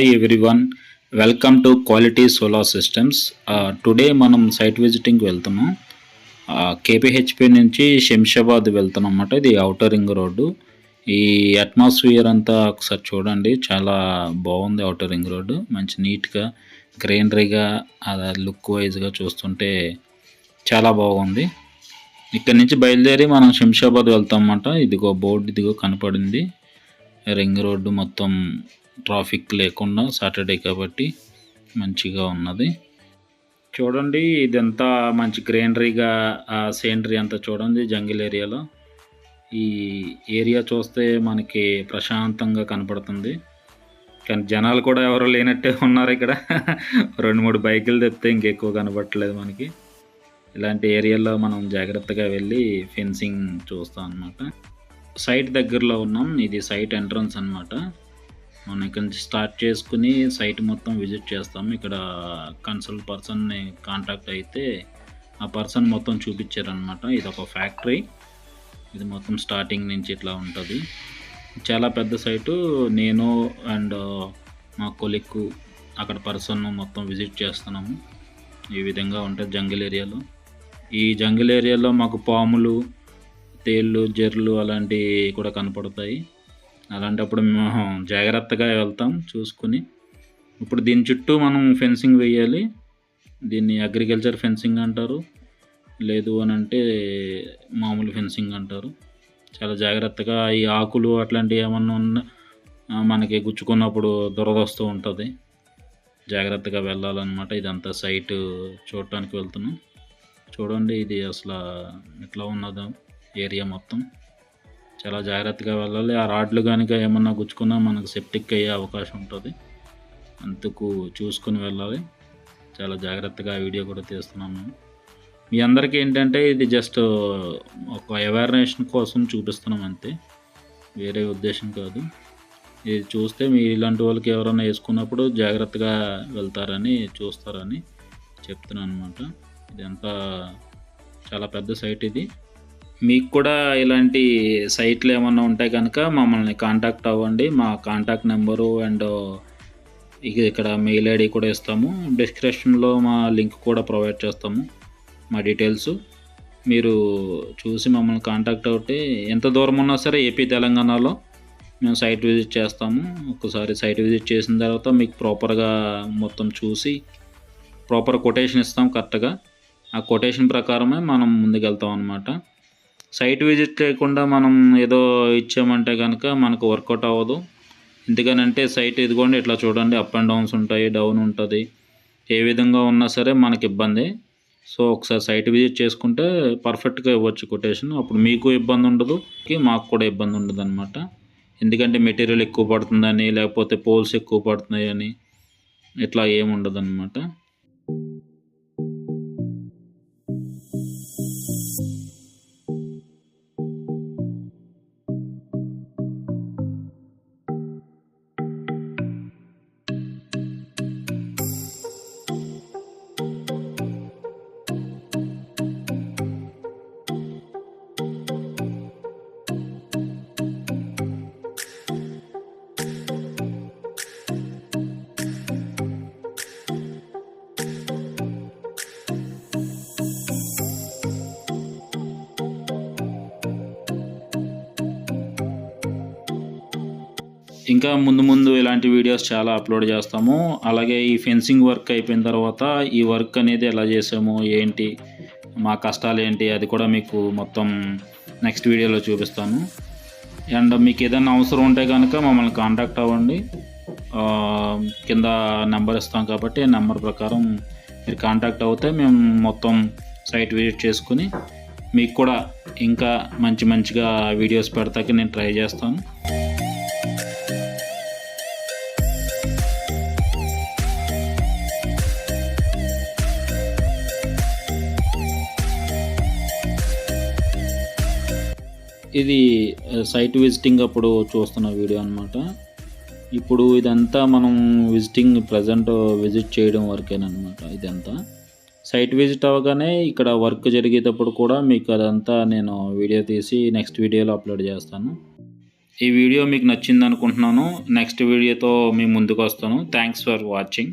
Hi everyone, welcome to quality solar systems. Today మనం site visiting వెళ్తున్నాం. కేపీహెచ్పి నుంచి శంషాబాద్ వెళ్తున్నాం అన్నమాట. ఇది ఔటర్ రింగ్ రోడ్డు. ఈ అట్మాస్ఫియర్ అంతా ఒకసారి చూడండి, చాలా బాగుంది. ఔటర్ రింగ్ రోడ్డు మంచి నీట్గా గ్రీనరీగా లుక్ వైజ్గా చూస్తుంటే చాలా బాగుంది. ఇక్కడ నుంచి బయలుదేరి మనం శంషాబాద్ వెళ్తాం అన్నమాట. ఇదిగో బోర్డు ఇదిగో కనపడింది. రింగ్ రోడ్డు మొత్తం ట్రాఫిక్ లేకుండా సాటర్డే కాబట్టి మంచిగా ఉన్నది. చూడండి, ఇదంతా మంచి గ్రీనరీగా సీనరీ అంతా చూడండి. జంగిల్ ఏరియాలో ఈ ఏరియా చూస్తే మనకి ప్రశాంతంగా కనపడుతుంది. కానీ జనాలు కూడా ఎవరు లేనట్టే ఉన్నారు ఇక్కడ. 2-3 బైకులు తెప్పితే ఇంకెక్కువ కనపడట్లేదు మనకి. ఇలాంటి ఏరియాలో మనం జాగ్రత్తగా వెళ్ళి ఫెన్సింగ్ చూస్తాం అన్నమాట. సైట్ దగ్గరలో ఉన్నాం. ఇది సైట్ ఎంట్రన్స్ అన్నమాట. మనం ఇక్కడ నుంచి స్టార్ట్ చేసుకుని సైట్ మొత్తం విజిట్ చేస్తాం. ఇక్కడ కన్సల్ట్ పర్సన్ని కాంటాక్ట్ అయితే ఆ పర్సన్ మొత్తం చూపించారనమాట. ఇది ఒక ఫ్యాక్టరీ. ఇది మొత్తం స్టార్టింగ్ నుంచి ఇట్లా ఉంటుంది. చాలా పెద్ద సైటు. నేను అండ్ మా కొలిక్ అక్కడ పర్సన్ మొత్తం విజిట్ చేస్తున్నాము. ఈ విధంగా ఉంటుంది జంగిల్ ఏరియాలో. ఈ జంగిల్ ఏరియాలో మాకు పాములు, తేళ్ళు, జెర్లు అలాంటివి కూడా కనపడతాయి. అలాంటప్పుడు మేము జాగ్రత్తగా వెళ్తాం చూసుకుని. ఇప్పుడు దీని చుట్టూ మనం ఫెన్సింగ్ వేయాలి. దీన్ని అగ్రికల్చర్ ఫెన్సింగ్ అంటారు, లేదు అని అంటే మామూలు ఫెన్సింగ్ అంటారు. చాలా జాగ్రత్తగా ఈ ఆకులు అట్లాంటివి ఏమన్నా ఉన్నా మనకి గుచ్చుకున్నప్పుడు దురదొస్తూ ఉంటుంది. జాగ్రత్తగా వెళ్ళాలన్నమాట. ఇదంతా సైటు చూడటానికి వెళ్తున్నాం. చూడండి, ఇది అసలు ఎట్లా ఉన్నదో ఏరియా మొత్తం. చాలా జాగ్రత్తగా వెళ్ళాలి. ఆ రాడ్లు కనుక ఏమన్నా గుచ్చుకున్నా మనకు సెప్టిక్ అయ్యే అవకాశం ఉంటుంది. అందుకు చూసుకుని వెళ్ళాలి. చాలా జాగ్రత్తగా వీడియో కూడా తీస్తున్నాం మేము. మీ అందరికీ ఏంటంటే ఇది జస్ట్ ఒక అవేర్నెస్ కోసం చూపిస్తున్నాం అంతే, వేరే ఉద్దేశం కాదు. ఇది చూస్తే మీ ఇలాంటి వాళ్ళకి ఎవరైనా వేసుకున్నప్పుడు జాగ్రత్తగా వెళ్తారని చూస్తారని చెప్తున్నాను అనమాట. ఇదంతా చాలా పెద్ద సైట్ ఇది. మీకు కూడా ఇలాంటి సైట్లు ఏమన్నా ఉంటే కనుక మమ్మల్ని కాంటాక్ట్ అవ్వండి. మా కాంటాక్ట్ నెంబరు అండ్ ఇక్కడ మెయిల్ ఐడి కూడా ఇస్తాము. డిస్క్రిప్షన్లో మా లింక్ కూడా ప్రొవైడ్ చేస్తాము, మా డీటెయిల్స్. మీరు చూసి మమ్మల్ని కాంటాక్ట్ అవుతే ఎంత దూరం ఉన్నా సరే ఏపీ తెలంగాణలో మేము సైట్ విజిట్ చేస్తాము. ఒకసారి సైట్ విజిట్ చేసిన తర్వాత మీకు ప్రాపర్గా మొత్తం చూసి ప్రాపర్ కొటేషన్ ఇస్తాం కరెక్ట్గా. ఆ కొటేషన్ ప్రకారమే మనం ముందుకెళ్తాం అన్నమాట. సైట్ విజిట్ లేకుండా మనం ఏదో ఇచ్చామంటే కనుక మనకు వర్కౌట్ అవ్వదు. ఎందుకనంటే సైట్ ఇదిగోండి ఇట్లా చూడండి, అప్ అండ్ డౌన్స్ ఉంటాయి, డౌన్ ఉంటుంది. ఏ విధంగా ఉన్నా సరే మనకి ఇబ్బంది. సో ఒకసారి సైట్ విజిట్ చేసుకుంటే పర్ఫెక్ట్గా ఇవ్వచ్చు కొటేషన్. అప్పుడు మీకు ఇబ్బంది ఉండదు, మాకు కూడా ఇబ్బంది ఉండదు అనమాట. ఎందుకంటే మెటీరియల్ ఎక్కువ పడుతుందని, లేకపోతే పోల్స్ ఎక్కువ పడుతున్నాయని ఇట్లా ఏముండదు అనమాట. ఇంకా ముందు ముందు ఇలాంటి వీడియోస్ చాలా అప్లోడ్ చేస్తాము. అలాగే ఈ ఫెన్సింగ్ వర్క్ అయిపోయిన తర్వాత ఈ వర్క్ అనేది ఎలా చేసాము, ఏంటి మా కష్టాలు ఏంటి, అది కూడా మీకు మొత్తం నెక్స్ట్ వీడియోలో చూపిస్తాను. అండ్ మీకు ఏదైనా అవసరం ఉంటే కనుక మమ్మల్ని కాంటాక్ట్ అవ్వండి. కింద నెంబర్ ఇస్తాం కాబట్టి ఆ నెంబర్ ప్రకారం మీరు కాంటాక్ట్ అవుతే మేము మొత్తం సైట్ విజిట్ చేసుకుని మీకు కూడా ఇంకా మంచిగా వీడియోస్ పెడతాకి నేను ట్రై చేస్తాను. ఇది సైట్ విజిటింగ్ అప్పుడు చూస్తున్న వీడియో అనమాట. ఇప్పుడు ఇదంతా మనం ప్రజెంట్ విజిట్ చేయడం వరకేనమాట. ఇదంతా సైట్ విజిట్ అవ్వగానే ఇక్కడ వర్క్ జరిగేటప్పుడు కూడా మీకు అదంతా నేను వీడియో తీసి నెక్స్ట్ వీడియోలో అప్లోడ్ చేస్తాను. ఈ వీడియో మీకు నచ్చింది అనుకుంటున్నాను. నెక్స్ట్ వీడియోతో మీ ముందుకు వస్తాను. Thanks for watching.